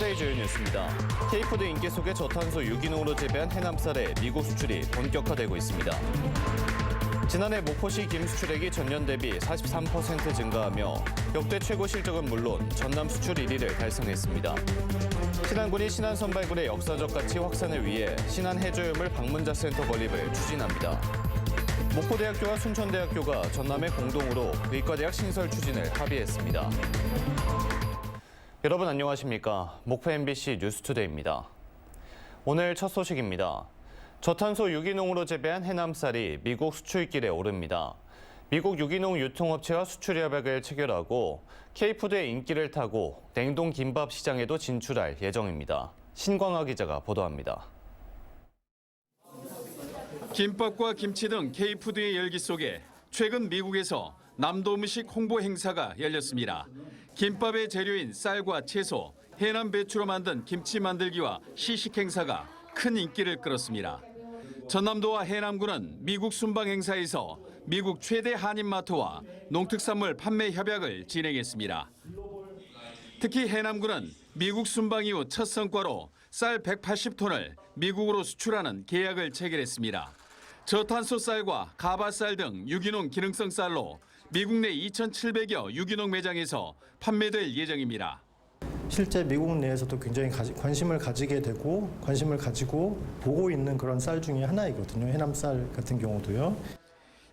투데이 주요 뉴스입니다. K푸드 인기 속에 저탄소 유기농으로 재배한 해남쌀의 미국 수출이 본격화되고 있습니다. 지난해 목포시 김 수출액이 전년 대비 43% 증가하며 역대 최고 실적은 물론 전남 수출 1위를 달성했습니다. 신안군이 신안선발굴의 역사적 가치 확산을 위해 신안 해저염을 방문자 센터 건립을 추진합니다. 목포대학교와 순천대학교가 전남에 공동으로 의과대학 신설 추진을 합의했습니다. 여러분 안녕하십니까? 목포 MBC 뉴스투데이입니다. 오늘 첫 소식입니다. 저탄소 유기농으로 재배한 해남쌀이 미국 수출길에 오릅니다. 미국 유기농 유통업체와 수출 협약을 체결하고 K푸드의 인기를 타고 냉동 김밥 시장에도 진출할 예정입니다. 신광하 기자가 보도합니다. 김밥과 김치 등 K푸드의 열기 속에 최근 미국에서 남도 음식 홍보 행사가 열렸습니다. 김밥의 재료인 쌀과 채소, 해남 배추로 만든 김치 만들기와 시식 행사가 큰 인기를 끌었습니다. 전남도와 해남군은 미국 순방 행사에서 미국 최대 한인마트와 농특산물 판매 협약을 진행했습니다. 특히 해남군은 미국 순방 이후 첫 성과로 쌀 180톤을 미국으로 수출하는 계약을 체결했습니다. 저탄소 쌀과 가바쌀 등 유기농 기능성 쌀로 미국 내 2,700여 유기농 매장에서 판매될 예정입니다. 실제 미국 내에서도 굉장히 관심을 가지게 되고 관심을 가지고 보고 있는 그런 쌀 중에 하나이거든요. 해남쌀 같은 경우도요.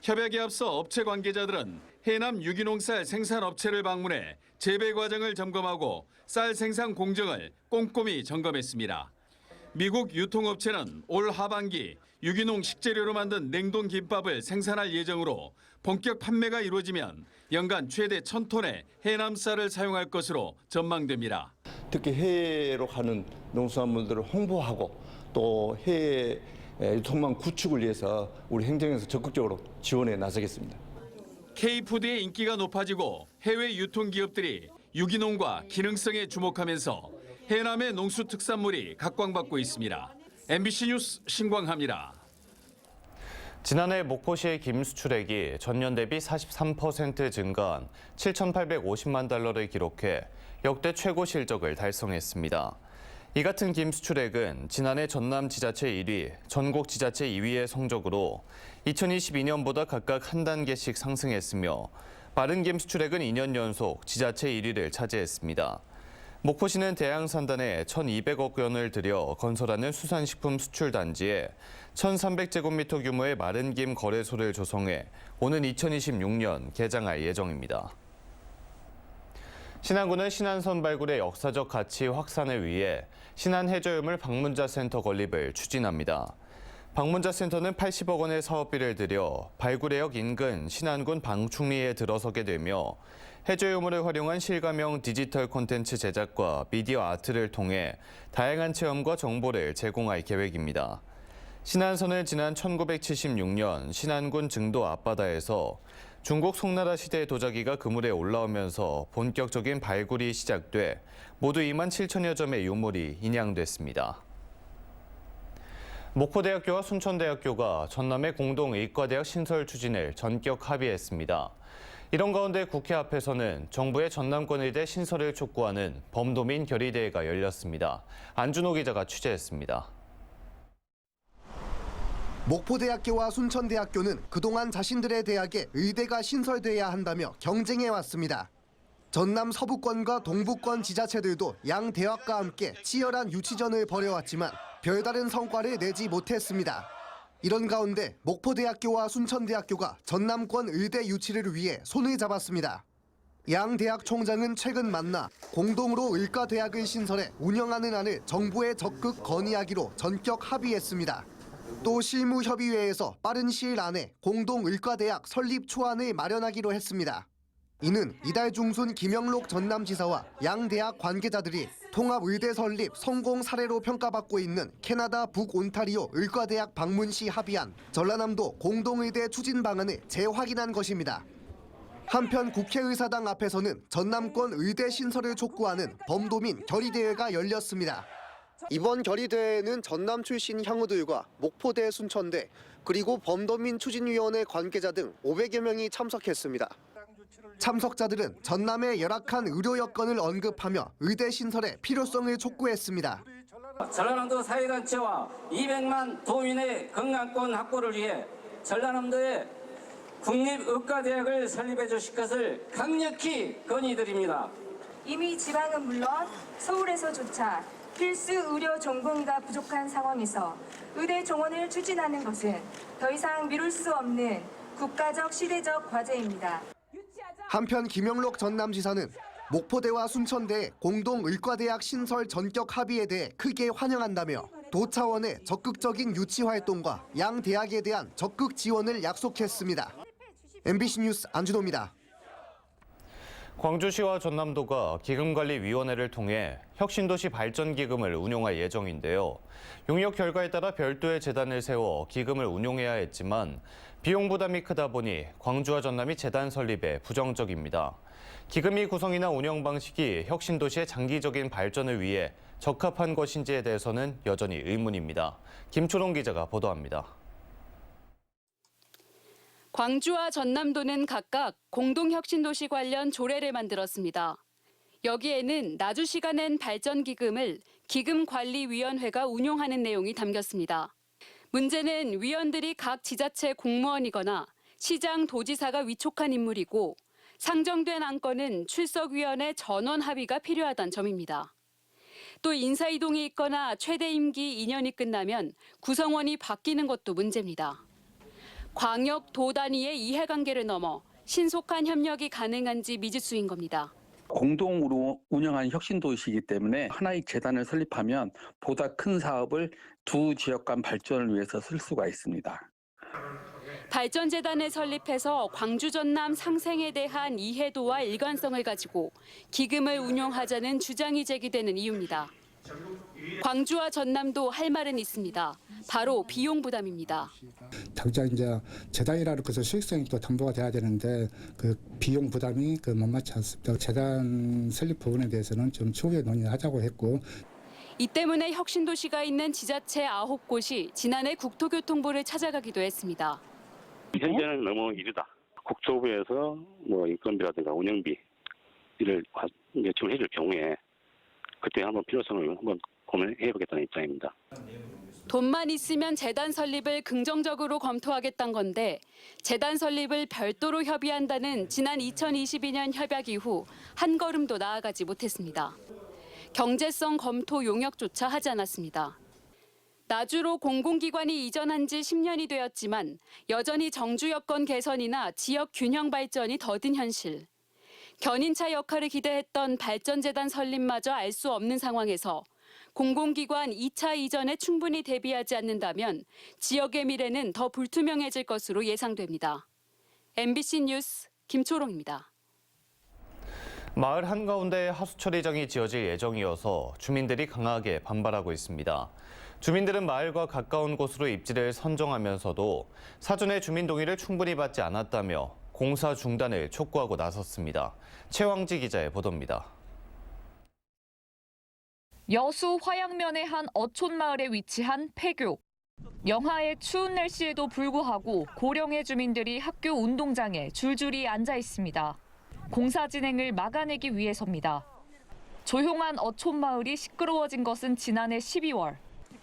협약에 앞서 업체 관계자들은 해남 유기농 쌀 생산업체를 방문해 재배 과정을 점검하고 쌀 생산 공정을 꼼꼼히 점검했습니다. 미국 유통업체는 올 하반기 유기농 식재료로 만든 냉동 김밥을 생산할 예정으로 본격 판매가 이루어지면 연간 최대 1,000톤의 해남쌀을 사용할 것으로 전망됩니다. 특히 해외로 가는 농수산물들을 홍보하고 또 해외 유통망 구축을 위해서 우리 행정에서 적극적으로 지원에 나서겠습니다. K푸드의 인기가 높아지고 해외 유통기업들이 유기농과 기능성에 주목하면서 해남의 농수특산물이 각광받고 있습니다. MBC 뉴스 신광하입니다. 지난해 목포시의 김 수출액이 전년 대비 43% 증가한 7,850만 달러를 기록해 역대 최고 실적을 달성했습니다. 이 같은 김 수출액은 지난해 전남 지자체 1위, 전국 지자체 2위의 성적으로 2022년보다 각각 한 단계씩 상승했으며 마른 김 수출액은 2년 연속 지자체 1위를 차지했습니다. 목포시는 대양산단에 1,200억 원을 들여 건설하는 수산식품 수출 단지에 1,300제곱미터 규모의 마른 김 거래소를 조성해 오는 2026년 개장할 예정입니다. 신안군은 신안선발굴의 역사적 가치 확산을 위해 신안해저염을 방문자 센터 건립을 추진합니다. 방문자 센터는 80억 원의 사업비를 들여 발굴해역 인근 신안군 방충리에 들어서게 되며 해저유물을 활용한 실감형 디지털 콘텐츠 제작과 미디어 아트를 통해 다양한 체험과 정보를 제공할 계획입니다. 신안선은 지난 1976년 신안군 증도 앞바다에서 중국 송나라 시대의 도자기가 그물에 올라오면서 본격적인 발굴이 시작돼 모두 2만 7천여 점의 유물이 인양됐습니다. 목포대학교와 순천대학교가 전남의 공동의과대학 신설 추진을 전격 합의했습니다. 이런 가운데 국회 앞에서는 정부의 전남권의대 신설을 촉구하는 범도민 결의대회가 열렸습니다. 안준호 기자가 취재했습니다. 목포대학교와 순천대학교는 그동안 자신들의 대학에 의대가 신설돼야 한다며 경쟁해왔습니다. 전남 서부권과 동부권 지자체들도 양 대학과 함께 치열한 유치전을 벌여왔지만 별다른 성과를 내지 못했습니다. 이런 가운데 목포대학교와 순천대학교가 전남권 의대 유치를 위해 손을 잡았습니다. 양 대학 총장은 최근 만나 공동으로 의과대학을 신설해 운영하는 안을 정부에 적극 건의하기로 전격 합의했습니다. 또 실무협의회에서 빠른 시일 안에 공동의과대학 설립 초안을 마련하기로 했습니다. 이는 이달 중순 김영록 전남지사와 양 대학 관계자들이 통합의대 설립 성공 사례로 평가받고 있는 캐나다 북온타리오 의과대학 방문 시 합의한 전라남도 공동의대 추진 방안을 재확인한 것입니다. 한편 국회의사당 앞에서는 전남권 의대 신설을 촉구하는 범도민 결의대회가 열렸습니다. 이번 결의대회에는 전남 출신 향후들과 목포대, 순천대, 그리고 범도민 추진위원회 관계자 등 500여 명이 참석했습니다. 참석자들은 전남의 열악한 의료 여건을 언급하며 의대 신설의 필요성을 촉구했습니다. 전라남도 사회단체와 200만 도민의 건강권 확보를 위해 전라남도에 국립의과대학을 설립해 주실 것을 강력히 건의드립니다. 이미 지방은 물론 서울에서조차 필수 의료 전공의가 부족한 상황에서 의대 정원을 추진하는 것은 더 이상 미룰 수 없는 국가적 시대적 과제입니다. 한편 김영록 전남지사는 목포대와 순천대 공동의과대학 신설 전격 합의에 대해 크게 환영한다며 도 차원의 적극적인 유치 활동과 양 대학에 대한 적극 지원을 약속했습니다. MBC 뉴스 안준호입니다. 광주시와 전남도가 기금관리위원회를 통해 혁신도시 발전기금을 운용할 예정인데요. 용역 결과에 따라 별도의 재단을 세워 기금을 운용해야 했지만 비용 부담이 크다 보니 광주와 전남이 재단 설립에 부정적입니다. 기금이 구성이나 운영 방식이 혁신도시의 장기적인 발전을 위해 적합한 것인지에 대해서는 여전히 의문입니다. 김초롱 기자가 보도합니다. 광주와 전남도는 각각 공동혁신도시 관련 조례를 만들었습니다. 여기에는 나주시가 낸 발전기금을 기금관리위원회가 운용하는 내용이 담겼습니다. 문제는 위원들이 각 지자체 공무원이거나 시장, 도지사가 위촉한 인물이고 상정된 안건은 출석위원회 전원 합의가 필요하다는 점입니다. 또 인사이동이 있거나 최대 임기 2년이 끝나면 구성원이 바뀌는 것도 문제입니다. 광역, 도 단위의 이해관계를 넘어 신속한 협력이 가능한지 미지수인 겁니다. 공동으로 운영하는 혁신도시이기 때문에 하나의 재단을 설립하면 보다 큰 사업을 두 지역 간 발전을 위해서 쓸 수가 있습니다. 발전재단을 설립해서 광주 전남 상생에 대한 이해도와 일관성을 가지고 기금을 운용하자는 주장이 제기되는 이유입니다. 광주와 전남도 할 말은 있습니다. 바로 비용 부담입니다. 당장 이제 재단이라는 것은 수익성이 또 담보가 돼야 되는데 그 비용 부담이 만만치 않습니다. 재단 설립 부분에 대해서는 좀 추후에 논의하자고 했고. 이 때문에 혁신도시가 있는 지자체 9곳이 지난해 국토교통부를 찾아가기도 했습니다. 현재는 너무 이르다. 국토부에서 인건비라든가 운영비 이를 요청해 줄 경우에 그때 한번 필요성을 한번 고민해보겠다는 입장입니다. 돈만 있으면 재단 설립을 긍정적으로 검토하겠다는 건데 재단 설립을 별도로 협의한다는 지난 2022년 협약 이후 한 걸음도 나아가지 못했습니다. 경제성 검토 용역조차 하지 않았습니다. 나주로 공공기관이 이전한 지 10년이 되었지만 여전히 정주 여건 개선이나 지역 균형 발전이 더딘 현실. 견인차 역할을 기대했던 발전재단 설립마저 알 수 없는 상황에서 공공기관 2차 이전에 충분히 대비하지 않는다면 지역의 미래는 더 불투명해질 것으로 예상됩니다. MBC 뉴스 김초롱입니다. 마을 한가운데 하수 처리장이 지어질 예정이어서 주민들이 강하게 반발하고 있습니다. 주민들은 마을과 가까운 곳으로 입지를 선정하면서도 사전에 주민 동의를 충분히 받지 않았다며 공사 중단을 촉구하고 나섰습니다. 최왕지 기자의 보도입니다. 여수 화양면의 한 어촌 마을에 위치한 폐교. 영하의 추운 날씨에도 불구하고 고령의 주민들이 학교 운동장에 줄줄이 앉아 있습니다. 공사 진행을 막아내기 위해서입니다. 조용한 어촌 마을이 시끄러워진 것은 지난해 12월.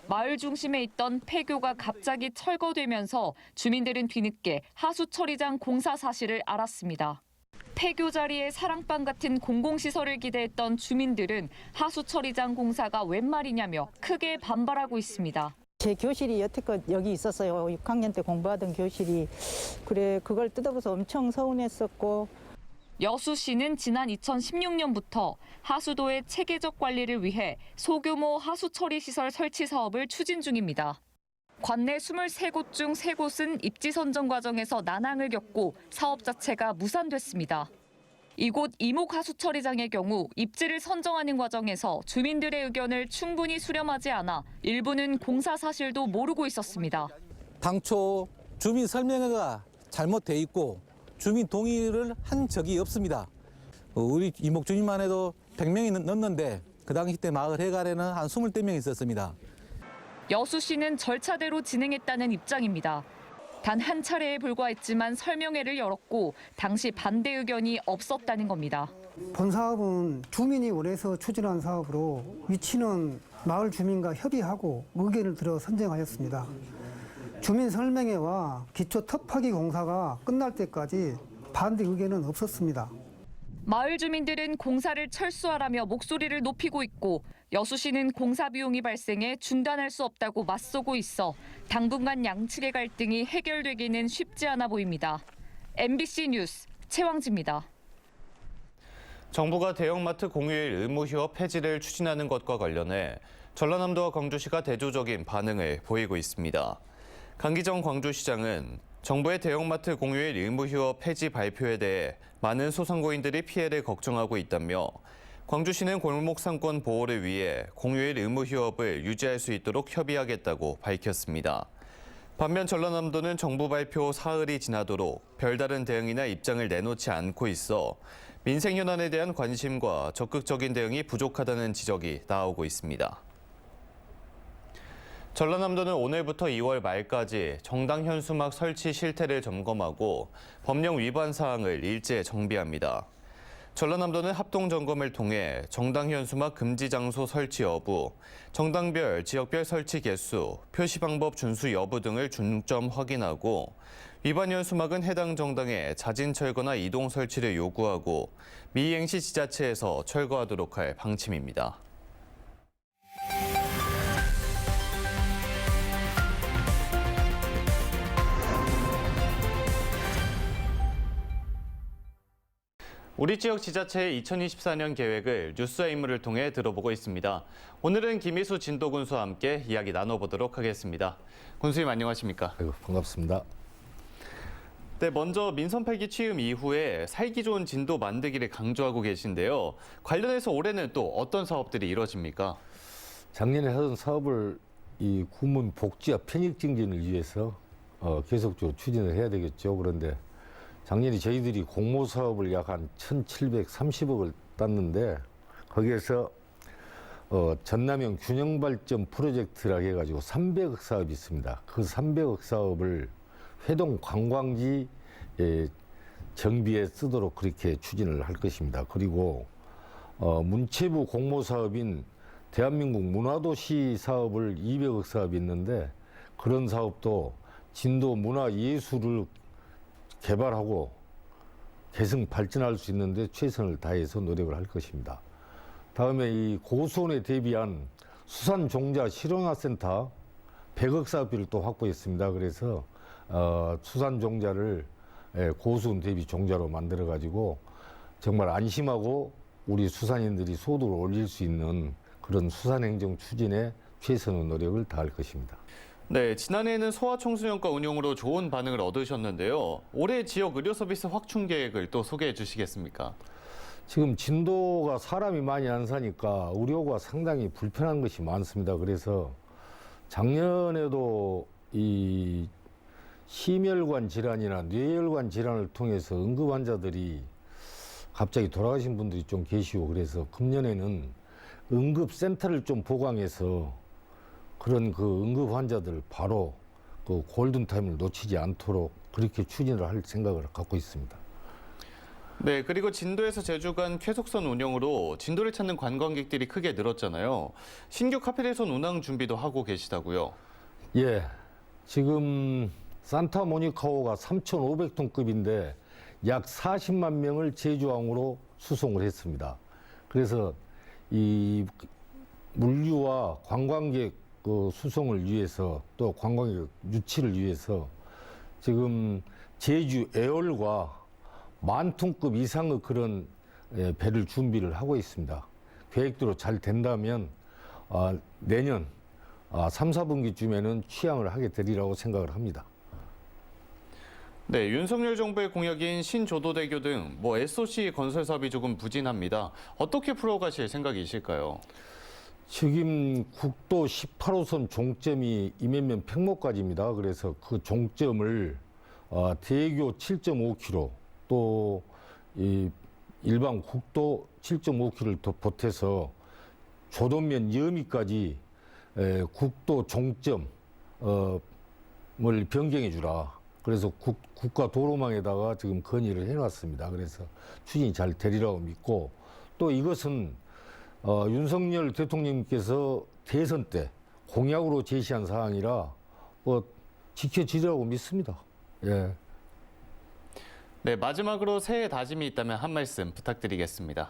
마을 중심에 있던 폐교가 갑자기 철거되면서 주민들은 뒤늦게 하수 처리장 공사 사실을 알았습니다. 폐교 자리에 사랑방 같은 공공시설을 기대했던 주민들은 하수 처리장 공사가 웬 말이냐며 크게 반발하고 있습니다. 제 교실이 여태껏 여기 있었어요. 6학년 때 공부하던 교실이. 그걸 뜯어봐서 엄청 서운했었고. 여수시는 지난 2016년부터 하수도의 체계적 관리를 위해 소규모 하수 처리 시설 설치 사업을 추진 중입니다. 관내 23곳 중 3곳은 입지 선정 과정에서 난항을 겪고 사업 자체가 무산됐습니다. 이곳 이목 하수 처리장의 경우 입지를 선정하는 과정에서 주민들의 의견을 충분히 수렴하지 않아 일부는 공사 사실도 모르고 있었습니다. 당초 주민 설명회가 잘못돼 있고 주민 동의를 한 적이 없습니다. 우리 이목 주민만 해도 100명이 넘는데 그 당시 때 마을 해갈에는 한 20대 명이 있었습니다. 여수시는 절차대로 진행했다는 입장입니다. 단 한 차례에 불과했지만 설명회를 열었고 당시 반대 의견이 없었다는 겁니다. 본 사업은 주민이 원해서 추진한 사업으로 위치는 마을 주민과 협의하고 의견을 들어 선정하였습니다. 주민 설명회와 기초 텃파기 공사가 끝날 때까지 반대 의견은 없었습니다. 마을 주민들은 공사를 철수하라며 목소리를 높이고 있고 여수시는 공사 비용이 발생해 중단할 수 없다고 맞서고 있어 당분간 양측의 갈등이 해결되기는 쉽지 않아 보입니다. MBC 뉴스 최왕지입니다. 정부가 대형마트 공휴일 의무 휴업 폐지를 추진하는 것과 관련해 전라남도와 광주시가 대조적인 반응을 보이고 있습니다. 강기정 광주시장은 정부의 대형마트 공휴일 의무 휴업 폐지 발표에 대해 많은 소상공인들이 피해를 걱정하고 있다며 광주시는 골목 상권 보호를 위해 공휴일 의무 휴업을 유지할 수 있도록 협의하겠다고 밝혔습니다. 반면 전라남도는 정부 발표 사흘이 지나도록 별다른 대응이나 입장을 내놓지 않고 있어 민생 현안에 대한 관심과 적극적인 대응이 부족하다는 지적이 나오고 있습니다. 전라남도는 오늘부터 2월 말까지 정당 현수막 설치 실태를 점검하고 법령 위반 사항을 일제 정비합니다. 전라남도는 합동점검을 통해 정당 현수막 금지 장소 설치 여부, 정당별, 지역별 설치 개수, 표시 방법 준수 여부 등을 중점 확인하고 위반 현수막은 해당 정당에 자진 철거나 이동 설치를 요구하고 미이행시 지자체에서 철거하도록 할 방침입니다. 우리 지역 지자체의 2024년 계획을 뉴스와 인물을 통해 들어보고 있습니다. 오늘은 김희수 진도 군수와 함께 이야기 나눠보도록 하겠습니다. 군수님 안녕하십니까? 아이고, 반갑습니다. 네, 먼저 민선 8기 취임 이후에 살기 좋은 진도 만들기를 강조하고 계신데요. 관련해서 올해는 또 어떤 사업들이 이루어집니까? 작년에 하던 사업을 이 국민 복지와 편익 증진을 위해서 계속적으로 추진을 해야 되겠죠. 그런데 작년에 저희들이 공모 사업을 약 한 1,730억을 땄는데 거기에서 전남형 균형발전 프로젝트라고 해가지고 300억 사업이 있습니다. 그 300억 사업을 회동 관광지 정비에 쓰도록 그렇게 추진을 할 것입니다. 그리고 문체부 공모 사업인 대한민국 문화도시 사업을 200억 사업이 있는데 그런 사업도 진도 문화예술을 개발하고 계승 발전할 수 있는데 최선을 다해서 노력을 할 것입니다. 다음에 이 고수원에 대비한 수산종자 실용화센터 100억 사업비를 또 확보했습니다. 그래서 수산종자를 고수원 대비 종자로 만들어 가지고 정말 안심하고 우리 수산인들이 소득을 올릴 수 있는 그런 수산행정 추진에 최선의 노력을 다할 것입니다. 네, 지난해에는 소아청소년과 운영으로 좋은 반응을 얻으셨는데요. 올해 지역 의료 서비스 확충 계획을 또 소개해 주시겠습니까? 지금 진도가 사람이 많이 안 사니까 의료가 상당히 불편한 것이 많습니다. 그래서 작년에도 이 심혈관 질환이나 뇌혈관 질환을 통해서 응급 환자들이 갑자기 돌아가신 분들이 좀 계시고 그래서 금년에는 응급센터를 좀 보강해서 그런 그 응급 환자들 바로 그 골든타임을 놓치지 않도록 그렇게 추진을 할 생각을 갖고 있습니다. 네, 그리고 진도에서 제주 간 쾌속선 운영으로 진도를 찾는 관광객들이 크게 늘었잖아요. 신규 카페레선 운항 준비도 하고 계시다고요? 예, 지금 산타모니카호가 3,500톤급인데 약 40만 명을 제주항으로 수송을 했습니다. 그래서 이 물류와 관광객 그 수송을 위해서 또 관광객 유치를 위해서 지금 제주 애월과 10,000톤급 이상의 그런 배를 준비를 하고 있습니다. 계획대로 잘 된다면 내년 3, 4분기쯤에는 취항을 하게 되리라고 생각을 합니다. 네, 윤석열 정부의 공약인 신조도대교 등 SOC 건설 사업이 조금 부진합니다. 어떻게 풀어가실 생각이실까요? 지금 국도 18호선 종점이 이면면 팽목까지입니다. 그래서 그 종점을 대교 7.5km 또 이 일반 국도 7.5km를 더 보태서 조도면 여미까지 국도 종점을 변경해 주라. 그래서 국가 도로망에다가 지금 건의를 해놨습니다. 그래서 추진이 잘 되리라고 믿고 또 이것은 윤석열 대통령님께서 대선 때 공약으로 제시한 사항이라 지켜지리라고 믿습니다. 예. 네, 마지막으로 새해 다짐이 있다면 한 말씀 부탁드리겠습니다.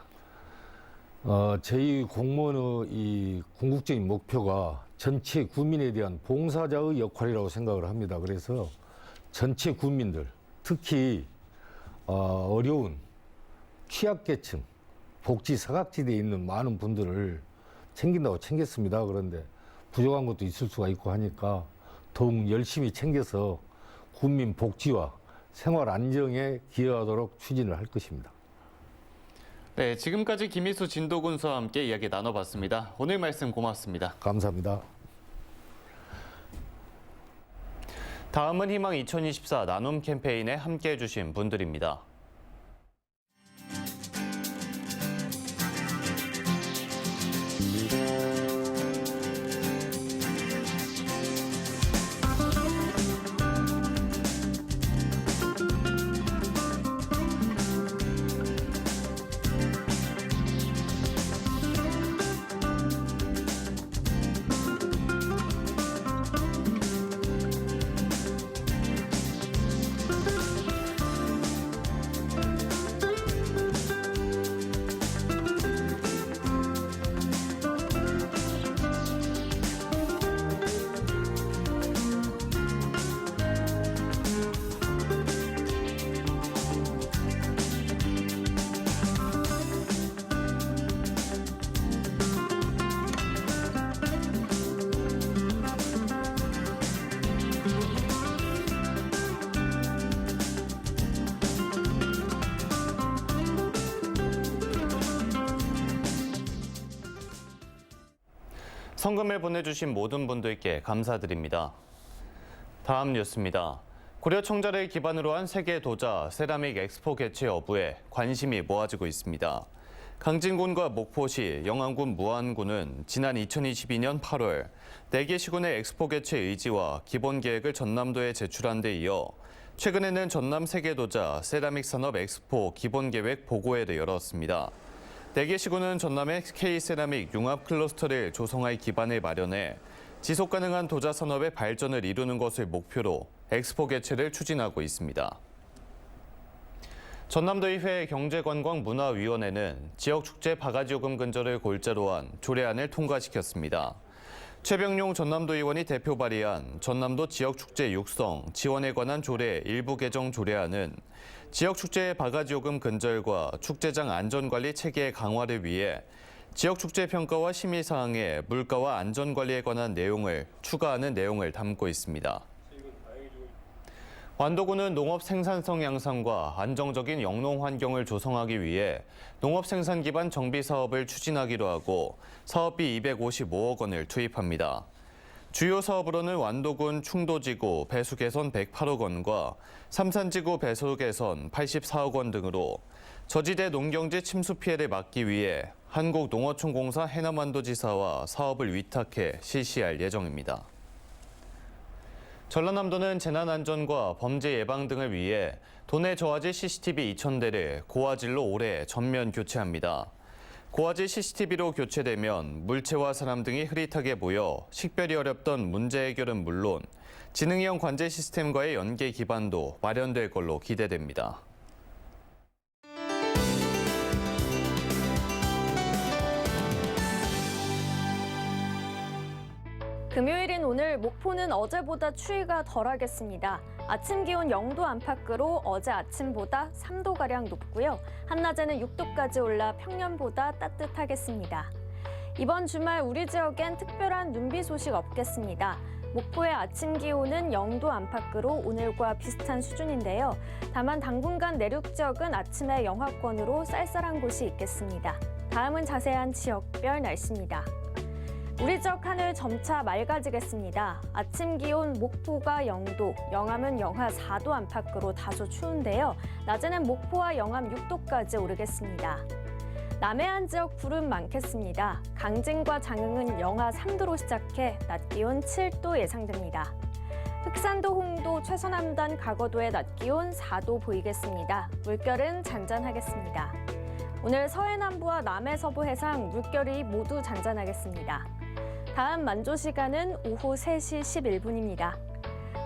저희 공무원의 이 궁극적인 목표가 전체 국민에 대한 봉사자의 역할이라고 생각을 합니다. 그래서 전체 국민들, 특히 어려운 취약계층, 복지 사각지대에 있는 많은 분들을 챙긴다고 챙겼습니다. 그런데 부족한 것도 있을 수가 있고 하니까 더욱 열심히 챙겨서 국민 복지와 생활 안정에 기여하도록 추진을 할 것입니다. 네, 지금까지 김희수 진도군수와 함께 이야기 나눠봤습니다. 오늘 말씀 고맙습니다. 감사합니다. 다음은 희망 2024 나눔 캠페인에 함께해 주신 분들입니다. 성금을 보내주신 모든 분들께 감사드립니다. 다음 뉴스입니다. 고려 청자를 기반으로 한 세계 도자 세라믹 엑스포 개최 여부에 관심이 모아지고 있습니다. 강진군과 목포시, 영암군, 무안군은 지난 2022년 8월 4개 시군의 엑스포 개최 의지와 기본 계획을 전남도에 제출한 데 이어 최근에는 전남 세계도자 세라믹 산업 엑스포 기본 계획 보고회를 열었습니다. 4개 시군은 전남의 K세라믹 융합 클러스터를 조성할 기반을 마련해 지속 가능한 도자 산업의 발전을 이루는 것을 목표로 엑스포 개최를 추진하고 있습니다. 전남도의회 경제관광문화위원회는 지역축제 바가지요금 근절을 골자로 한 조례안을 통과시켰습니다. 최병용 전남도의원이 대표 발의한 전남도 지역축제 육성 지원에 관한 조례 일부 개정 조례안은 지역축제의 바가지요금 근절과 축제장 안전관리 체계 강화를 위해 지역축제 평가와 심의사항에 물가와 안전관리에 관한 내용을 추가하는 내용을 담고 있습니다. 완도군은 농업 생산성 향상과 안정적인 영농 환경을 조성하기 위해 농업 생산 기반 정비 사업을 추진하기로 하고 사업비 255억 원을 투입합니다. 주요 사업으로는 완도군 충도지구 배수 개선 108억 원과 삼산지구 배수 개선 84억 원 등으로 저지대 농경지 침수 피해를 막기 위해 한국농어촌공사 해남완도지사와 사업을 위탁해 실시할 예정입니다. 전라남도는 재난안전과 범죄 예방 등을 위해 도내 저화질 CCTV 2,000대를 고화질로 올해 전면 교체합니다. 고화질 CCTV로 교체되면 물체와 사람 등이 흐릿하게 보여 식별이 어렵던 문제 해결은 물론 지능형 관제 시스템과의 연계 기반도 마련될 걸로 기대됩니다. 금요일인 오늘 목포는 어제보다 추위가 덜하겠습니다. 아침 기온 0도 안팎으로 어제 아침보다 3도가량 높고요. 한낮에는 6도까지 올라 평년보다 따뜻하겠습니다. 이번 주말 우리 지역엔 특별한 눈비 소식 없겠습니다. 목포의 아침 기온은 0도 안팎으로 오늘과 비슷한 수준인데요. 다만 당분간 내륙 지역은 아침에 영하권으로 쌀쌀한 곳이 있겠습니다. 다음은 자세한 지역별 날씨입니다. 우리 지역 하늘 점차 맑아지겠습니다. 아침 기온 목포가 0도, 영암은 영하 4도 안팎으로 다소 추운데요. 낮에는 목포와 영암 6도까지 오르겠습니다. 남해안 지역 구름 많겠습니다. 강진과 장흥은 영하 3도로 시작해 낮 기온 7도 예상됩니다. 흑산도, 홍도, 최서남단, 가거도의 낮 기온 4도 보이겠습니다. 물결은 잔잔하겠습니다. 오늘 서해 남부와 남해 서부 해상 물결이 모두 잔잔하겠습니다. 다음 만조 시간은 오후 3시 11분입니다.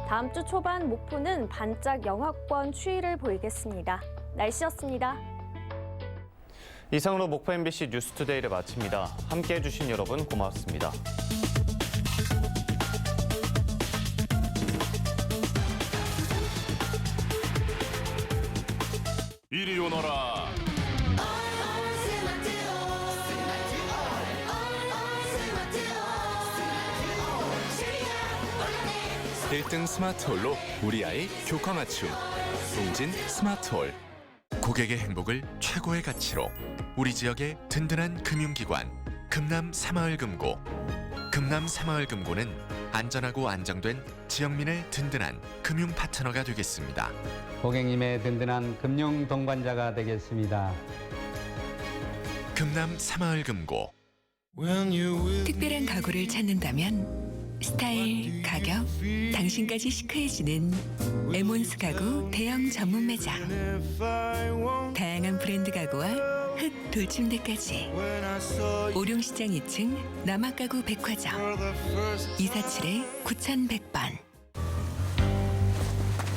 다음 주 초반 목포는 반짝 영하권 추위를 보이겠습니다. 날씨였습니다. 이상으로 목포 MBC 뉴스투데이를 마칩니다. 함께해 주신 여러분 고맙습니다. 이리 오너라. 1등 스마트홀로 우리 아이 교과 맞춤. 웅진 스마트홀. 고객의 행복을 최고의 가치로 우리 지역의 든든한 금융기관 금남 새마을금고. 금남 새마을금고는 안전하고 안정된 지역민의 든든한 금융 파트너가 되겠습니다. 고객님의 든든한 금융 동반자가 되겠습니다. 금남 새마을금고. 특별한 가구를 찾는다면 스타일, 가격, 당신까지 시크해지는 에몬스 가구 대형 전문 매장. 다양한 브랜드 가구와 흑 돌침대까지. 오룡시장 2층 남학가구 백화점 247-9100번.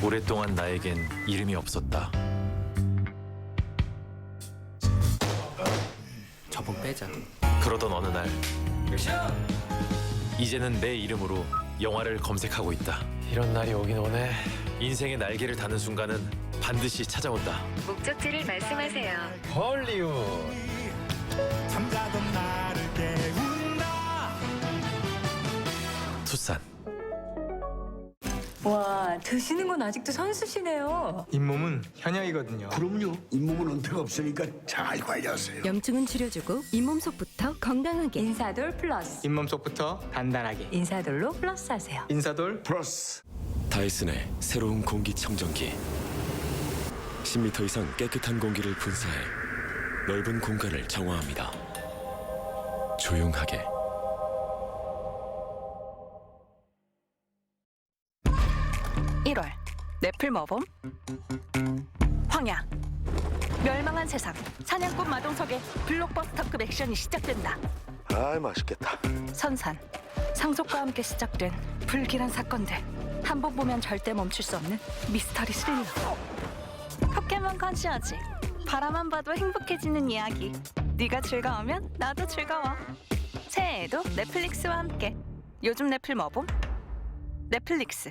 오랫동안 나에겐 이름이 없었다. 저번 빼자. 그러던 어느 날 이제는 내 이름으로 영화를 검색하고 있다. 이런 날이 오긴 오네. 인생의 날개를 다는 순간은 반드시 찾아온다. 목적지를 말씀하세요. 헐리우드. 잠자던 나를 깨운다. 투싼. 와, 드시는 건 아직도 선수시네요. 잇몸은 현역이거든요. 그럼요. 잇몸은 은폐가 없으니까 잘 관리하세요. 염증은 줄여주고 잇몸속부터 건강하게. 인사돌 플러스. 잇몸속부터 단단하게. 인사돌로 플러스 하세요. 인사돌 플러스. 다이슨의 새로운 공기청정기. 10m 이상 깨끗한 공기를 분사해 넓은 공간을 정화합니다. 조용하게. 넷플 모범 황야 멸망한 세상 사냥꾼 마동석의 블록버스터급 액션이 시작된다. 아, 맛있겠다. 선산 상속과 함께 시작된 불길한 사건들 한 번 보면 절대 멈출 수 없는 미스터리 스릴러. 포켓몬 컨시어지 바라만 봐도 행복해지는 이야기. 네가 즐거우면 나도 즐거워. 새해에도 넷플릭스와 함께. 요즘 넷플 모범 넷플릭스.